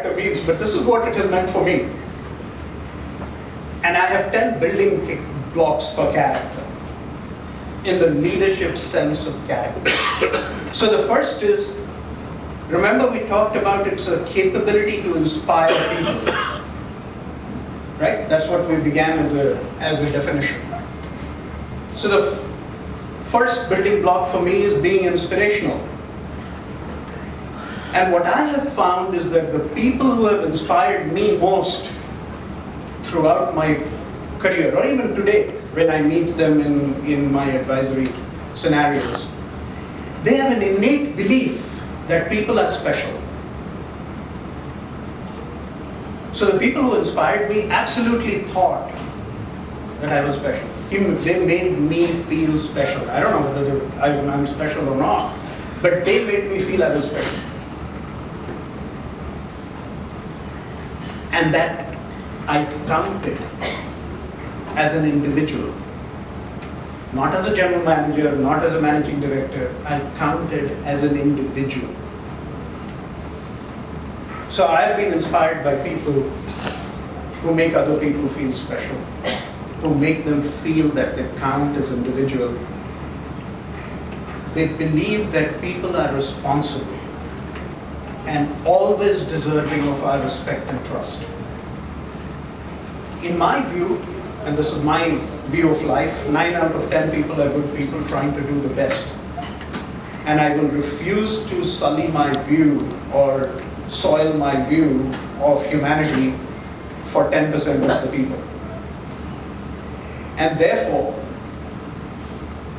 character means, but this is what it has meant for me. And I have 10 building blocks for character, in the leadership sense of character. So the first is, remember we talked about it's a capability to inspire people. Right? That's what we began as a definition. So the first building block for me is being inspirational. And what I have found is that the people who have inspired me most throughout my career, or even today, when I meet them in my advisory scenarios, they have an innate belief that people are special. So the people who inspired me absolutely thought that I was special. They made me feel special. I don't know whether I'm special or not, but they made me feel I was special. And that I counted as an individual. Not as a general manager, not as a managing director. I counted as an individual. So I have been inspired by people who make other people feel special, who make them feel that they count as individuals. They believe that people are responsible and always deserving of our respect and trust. In my view, and this is my view of life, 9 out of 10 people are good people trying to do the best. And I will refuse to sully my view or soil my view of humanity for 10% of the people. And therefore,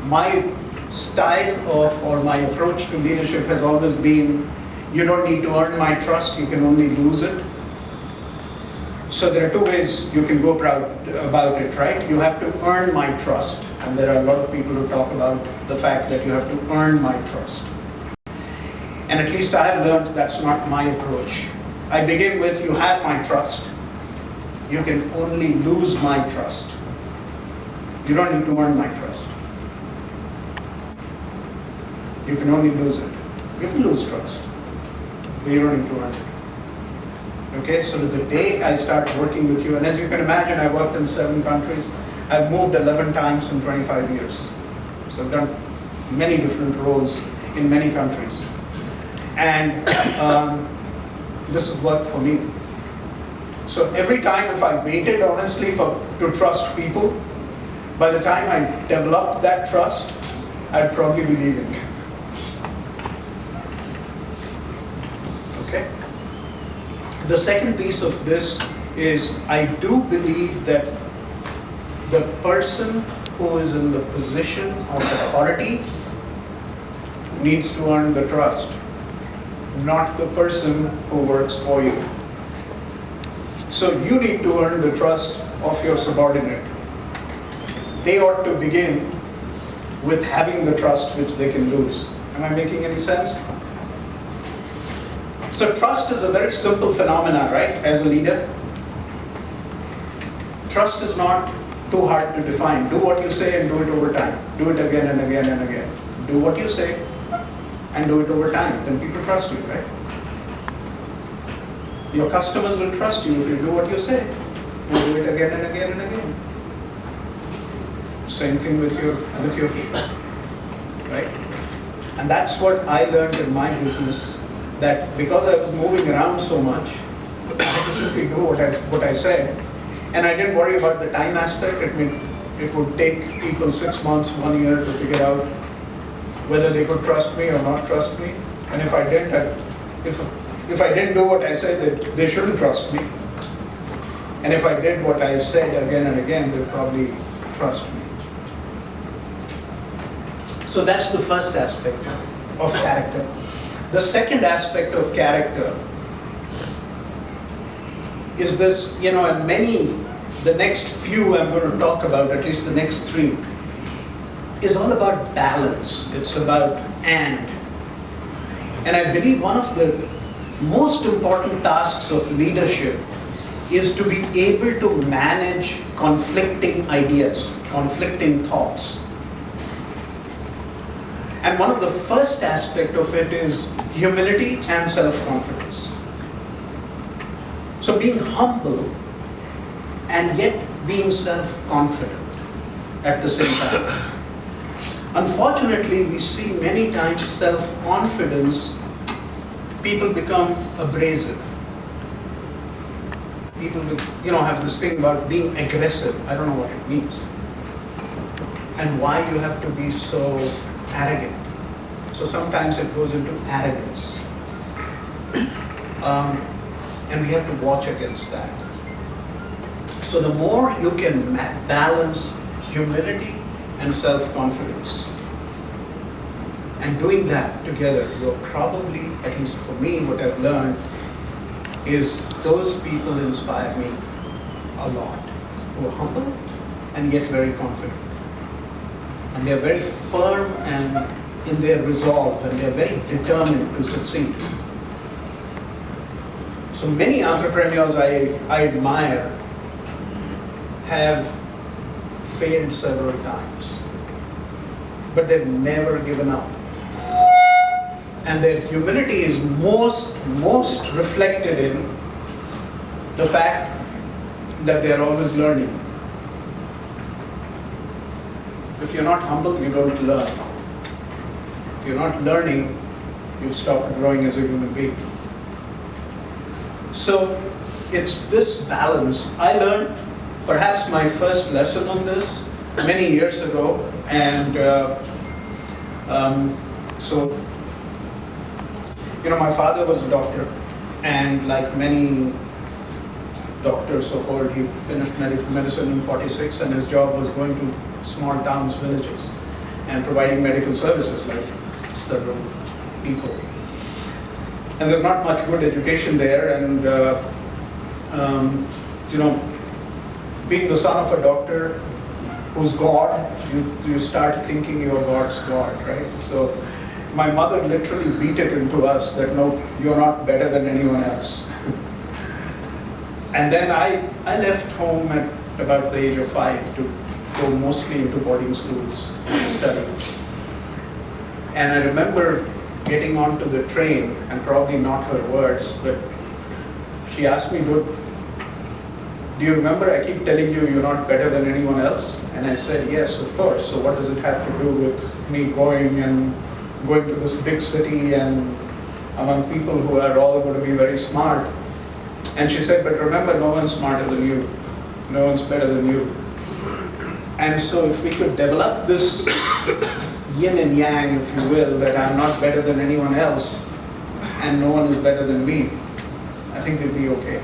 my style of, or my approach to leadership has always been, you don't need to earn my trust, you can only lose it. So there are 2 ways you can go about it, right? You have to earn my trust. And there are a lot of people who talk about the fact that you have to earn my trust. And at least I have learned that's not my approach. I begin with, you have my trust. You can only lose my trust. You don't need to earn my trust. You can only lose it. You can lose trust, but you don't need to earn it. Okay, so the day I start working with you, and as you can imagine, I worked in 7 countries. I've moved 11 times in 25 years. So I've done many different roles in many countries. And this has worked for me. So every time if I waited honestly to trust people, by the time I developed that trust, I'd probably be leaving. Okay? The second piece of this is I do believe that the person who is in the position of authority needs to earn the trust, not the person who works for you. So you need to earn the trust of your subordinate. They ought to begin with having the trust which they can lose. Am I making any sense? So trust is a very simple phenomenon, right, as a leader? Trust is not too hard to define. Do what you say and do it over time. Do it again and again and again. Do what you say and do it over time. Then people trust you, right? Your customers will trust you if you do what you say and do it again and again and again. Same thing with your people, right? And that's what I learned in my business, that because I was moving around so much, I had to simply do what I said. And I didn't worry about the time aspect. It would take people 6 months, 1 year to figure out whether they could trust me or not trust me. And if I didn't, if I didn't do what I said, they shouldn't trust me. And if I did what I said again and again, they'd probably trust me. So that's the first aspect of character. The second aspect of character is this, and the next few I'm going to talk about, at least the next 3, is all about balance. It's about and. And I believe one of the most important tasks of leadership is to be able to manage conflicting ideas, conflicting thoughts. And one of the first aspects of it is humility and self-confidence. So being humble and yet being self-confident at the same time. Unfortunately, we see many times self-confidence, people become abrasive. People have this thing about being aggressive. I don't know what it means. And why you have to be so arrogant. So sometimes it goes into arrogance. And we have to watch against that. So the more you can balance humility and self-confidence, and doing that together, you're probably, at least for me, what I've learned is those people inspire me a lot, who are humble and yet very confident. And they're very firm and in their resolve, and they're very determined to succeed. So many entrepreneurs I admire have failed several times, but they've never given up. And their humility is most reflected in the fact that they're always learning. If you're not humble, you don't learn. If you're not learning, you've stopped growing as a human being. So it's this balance. I learned perhaps my first lesson on this many years ago, and my father was a doctor, and like many doctors so forth, he finished medicine in '46, and his job was going to small towns, villages, and providing medical services like several people. And there's not much good education there, and being the son of a doctor who's God, you start thinking you're God's God, right? So my mother literally beat it into us that no, you're not better than anyone else. And then I left home at about the age of 5 to go mostly into boarding schools to study. And I remember getting onto the train, and probably not her words, but she asked me, do you remember I keep telling you you're not better than anyone else? And I said, yes, of course. So what does it have to do with me going to this big city and among people who are all going to be very smart? And she said, but remember, no one's smarter than you. No one's better than you. And so if we could develop this yin and yang, if you will, that I'm not better than anyone else and no one is better than me, I think we'll be okay.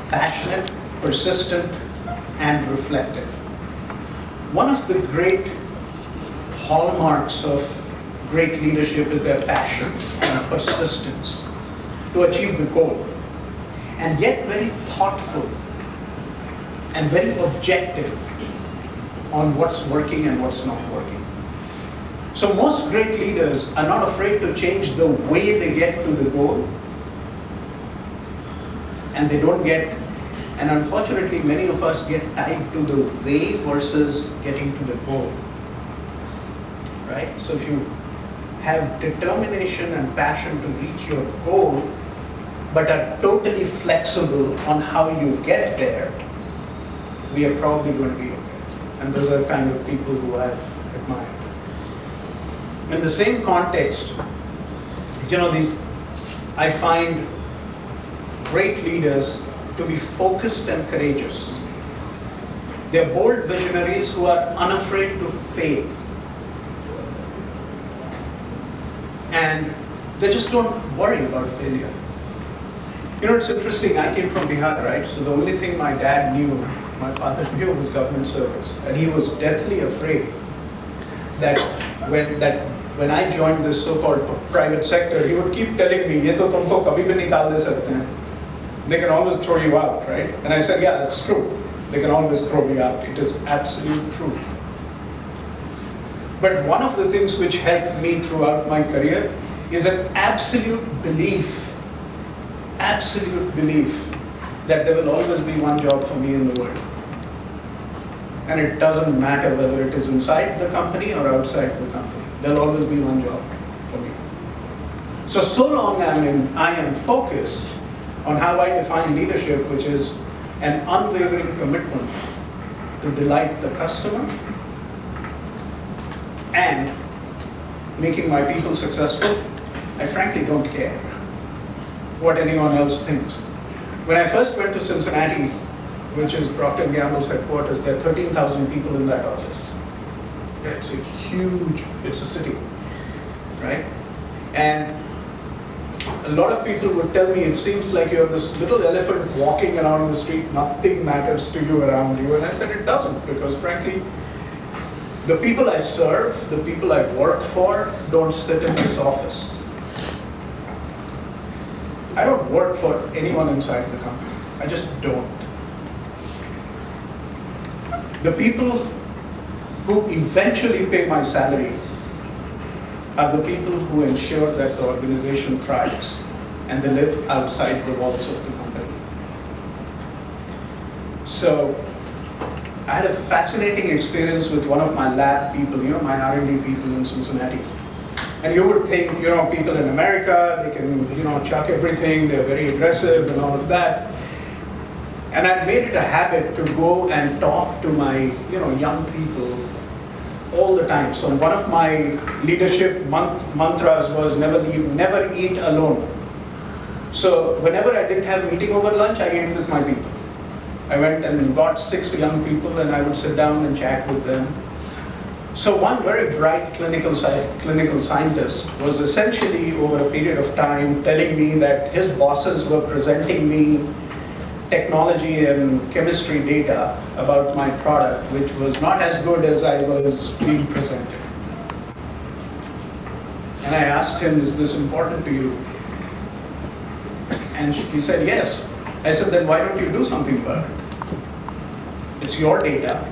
Passionate, persistent, and reflective. One of the great hallmarks of great leadership is their passion and persistence to achieve the goal, and yet very thoughtful and very objective on what's working and what's not working. So most great leaders are not afraid to change the way they get to the goal, and they don't get, and unfortunately many of us get tied to the way versus getting to the goal, right? So if you have determination and passion to reach your goal, but are totally flexible on how you get there, we are probably going to be okay. And those are the kind of people who I've admired. In the same context, I find great leaders to be focused and courageous. They're bold visionaries who are unafraid to fail. And they just don't worry about failure. It's interesting, I came from Bihar, right? So the only thing my dad knew, my father knew, was government service. And he was deathly afraid that when I joined this so-called private sector, he would keep telling me, "Ye to tumko kabhi bhi nikal de sakte hain. They can always throw you out," right? And I said, yeah, that's true. They can always throw me out. It is absolute truth. But one of the things which helped me throughout my career is an absolute belief that there will always be one job for me in the world. And it doesn't matter whether it is inside the company or outside the company. There'll always be one job for me. So long I am focused on how I define leadership, which is an unwavering commitment to delight the customer and making my people successful, I frankly don't care what anyone else thinks. When I first went to Cincinnati, which is Procter & Gamble's headquarters, there are 13,000 people in that office. It's a huge, it's a city, right? And a lot of people would tell me, it seems like you have this little elephant walking around the street, nothing matters to you around you. And I said it doesn't, because frankly, the people I serve, the people I work for, don't sit in this office. I don't work for anyone inside the company. I just don't. The people who eventually pay my salary are the people who ensure that the organization thrives and they live outside the walls of the company. So I had a fascinating experience with one of my lab people, my R&D people in Cincinnati. And you would think, people in America, they can, chuck everything, they're very aggressive and all of that. And I made it a habit to go and talk to my, young people all the time. So one of my leadership mantras was never eat alone. So whenever I didn't have a meeting over lunch, I ate with my people. I went and got 6 young people and I would sit down and chat with them. So one very bright clinical scientist was essentially over a period of time telling me that his bosses were presenting me technology and chemistry data about my product, which was not as good as I was being presented. And I asked him, is this important to you? And he said, yes. I said, then why don't you do something about it? It's your data.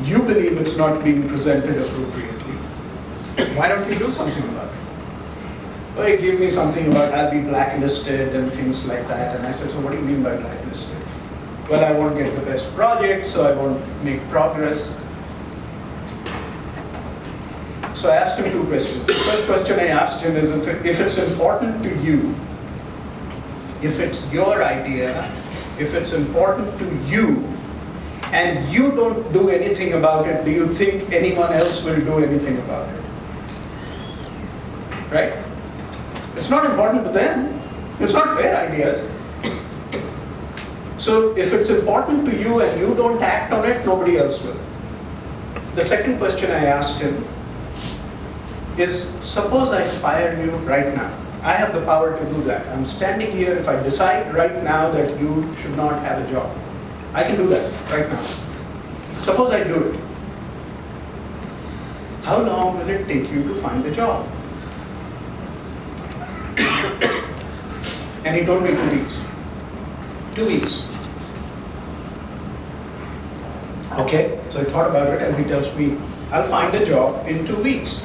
You believe it's not being presented appropriately. Why don't you do something about it? Well, he gave me something about I'll be blacklisted and things like that. And I said, so what do you mean by blacklisted? Well, I won't get the best project, so I won't make progress. So I asked him 2 questions. The first question I asked him is, if it's important to you, if it's your idea, if it's important to you, and you don't do anything about it, do you think anyone else will do anything about it? Right? It's not important to them. It's not their idea. So if it's important to you and you don't act on it, nobody else will. The second question I asked him is, suppose I fire you right now. I have the power to do that. I'm standing here. If I decide right now that you should not have a job, I can do that right now. Suppose I do it. How long will it take you to find a job? And he told me 2 weeks. 2 weeks. Okay, so I thought about it and he tells me, I'll find a job in 2 weeks.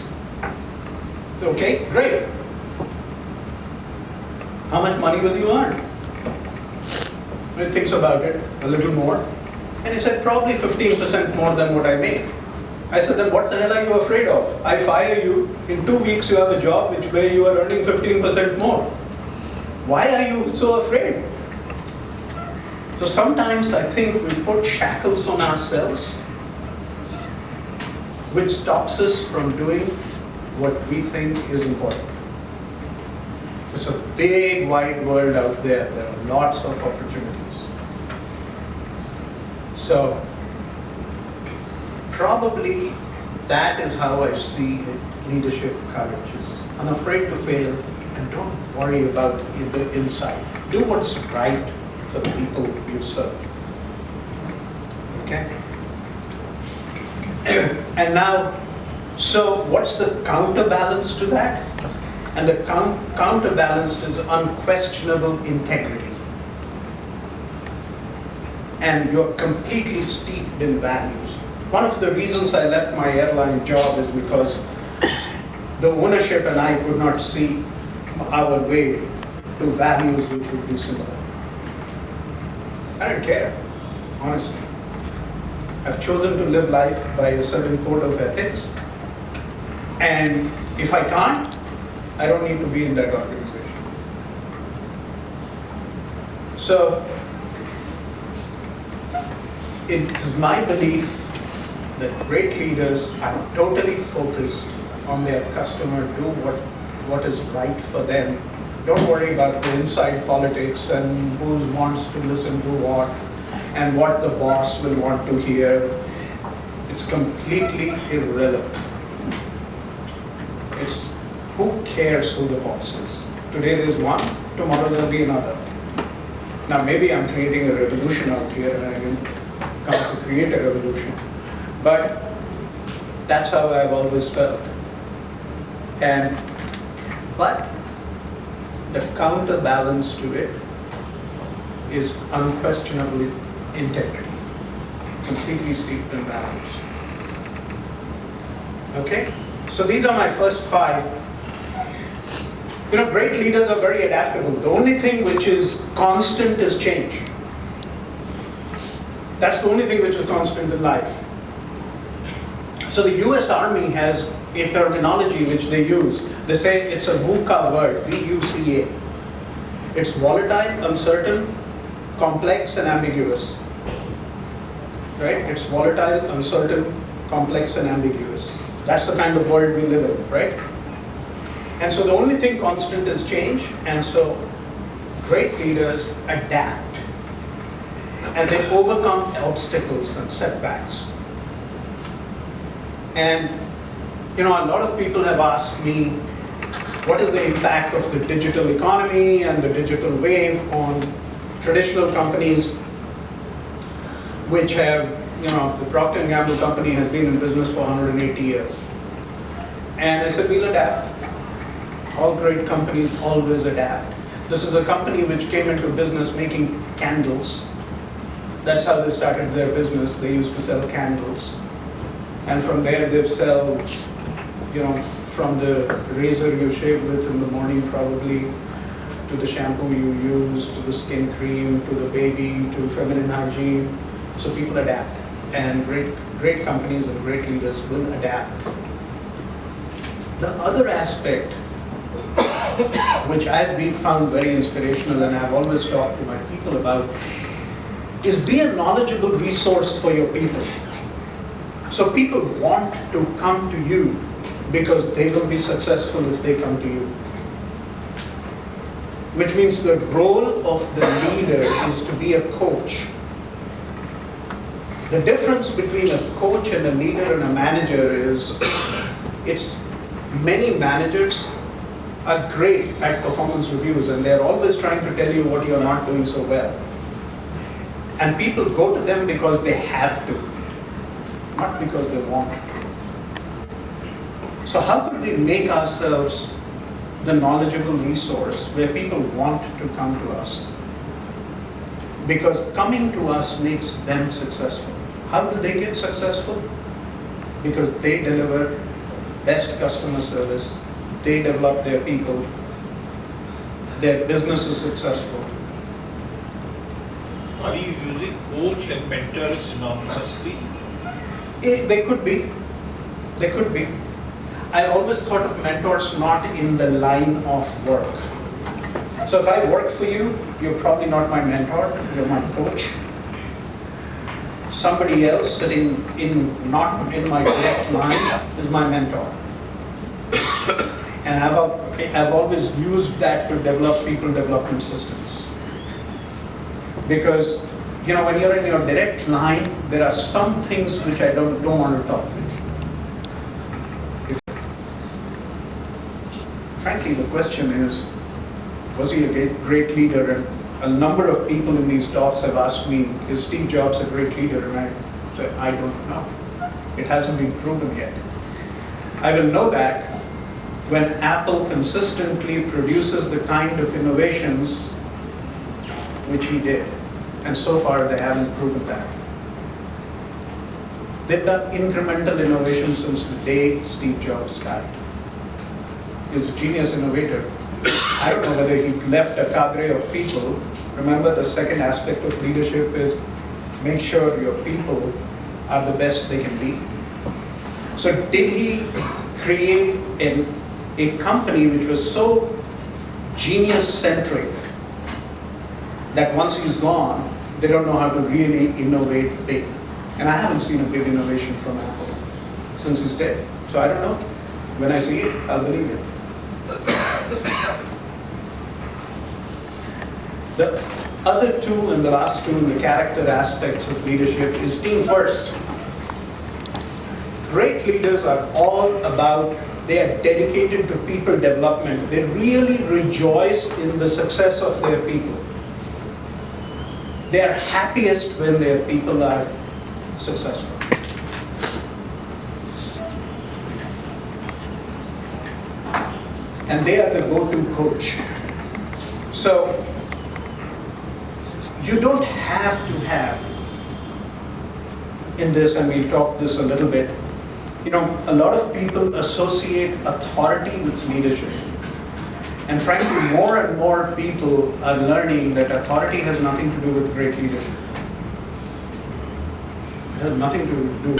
So, okay, great. How much money will you earn? And he thinks about it a little more. And he said, probably 15% more than what I make. I said, then what the hell are you afraid of? I fire you, in 2 weeks you have a job where you are earning 15% more. Why are you so afraid? So sometimes I think we put shackles on ourselves, which stops us from doing what we think is important. It's a big, wide world out there. There are lots of opportunities. So probably that is how I see leadership courage is unafraid to fail and don't worry about the inside. Do what's right for the people you serve. Okay? And now, so what's the counterbalance to that? And the counterbalance is unquestionable integrity. And you're completely steeped in values. One of the reasons I left my airline job is because the ownership and I could not see our way to values which would be similar. I don't care, honestly. I've chosen to live life by a certain code of ethics. And if I can't, I don't need to be in that organization. So, it is my belief that great leaders are totally focused on their customer, do what is right for them. Don't worry about the inside politics and who wants to listen to what and what the boss will want to hear. It's completely irrelevant. It's who cares who the boss is. Today there's one, tomorrow there'll be another. Now maybe I'm creating a revolution out here and I didn't come to create a revolution. But that's how I've always felt. But the counterbalance to it is unquestionably integrity, completely steeped in values. Okay? So these are my first 5. Great leaders are very adaptable. The only thing which is constant is change. That's the only thing which is constant in life. So the US Army has a terminology which they use. They say it's a VUCA word, V-U-C-A. It's volatile, uncertain, complex, and ambiguous. Right? It's volatile, uncertain, complex, and ambiguous. That's the kind of world we live in, right? And so the only thing constant is change, and so great leaders adapt. And they overcome obstacles and setbacks. And a lot of people have asked me, what is the impact of the digital economy and the digital wave on traditional companies which have, the Procter & Gamble company has been in business for 180 years. And I said, we'll adapt. All great companies always adapt. This is a company which came into business making candles. That's how they started their business. They used to sell candles. And from there they've sold, from the razor you shave with in the morning probably, to the shampoo you use, to the skin cream, to the baby, to feminine hygiene. So people adapt. And great companies and great leaders will adapt. The other aspect, which I've been found very inspirational and I've always talked to my people about, is be a knowledgeable resource for your people. So people want to come to you because they will be successful if they come to you. Which means the role of the leader is to be a coach. The difference between a coach and a leader and a manager is, many managers are great at performance reviews and they're always trying to tell you what you're not doing so well. And people go to them because they have to, not because they want to. So how could we make ourselves the knowledgeable resource where people want to come to us? Because coming to us makes them successful. How do they get successful? Because they deliver best customer service, they develop their people, their business is successful. Are you using coach and mentor synonymously? They could be. They could be. I always thought of mentors not in the line of work. So if I work for you, you're probably not my mentor, you're my coach. Somebody else sitting not in my direct line is my mentor. And I've always used that to develop people development systems. Because when you're in your direct line, there are some things which I don't want to talk with you. Frankly, the question is, was he a great leader? And a number of people in these talks have asked me, is Steve Jobs a great leader? And I said, I don't know. It hasn't been proven yet. I will know that when Apple consistently produces the kind of innovations which he did. And so far they haven't proven that. They've done incremental innovation since the day Steve Jobs died. He was a genius innovator. I don't know whether he left a cadre of people. Remember, the second aspect of leadership is make sure your people are the best they can be. So did he create a company which was so genius-centric that once he's gone, they don't know how to really innovate big. And I haven't seen a big innovation from Apple since he's dead. So I don't know. When I see it, I'll believe it. The other two and the last two in the character aspects of leadership is team first. Great leaders are all about, they are dedicated to people development. They really rejoice in the success of their people. They are happiest when their people are successful. And they are the go-to coach. So, you don't have to have, in this, and we'll talk this a little bit, you know, a lot of people associate authority with leadership. And frankly, more and more people are learning that authority has nothing to do with great leadership. It has nothing to do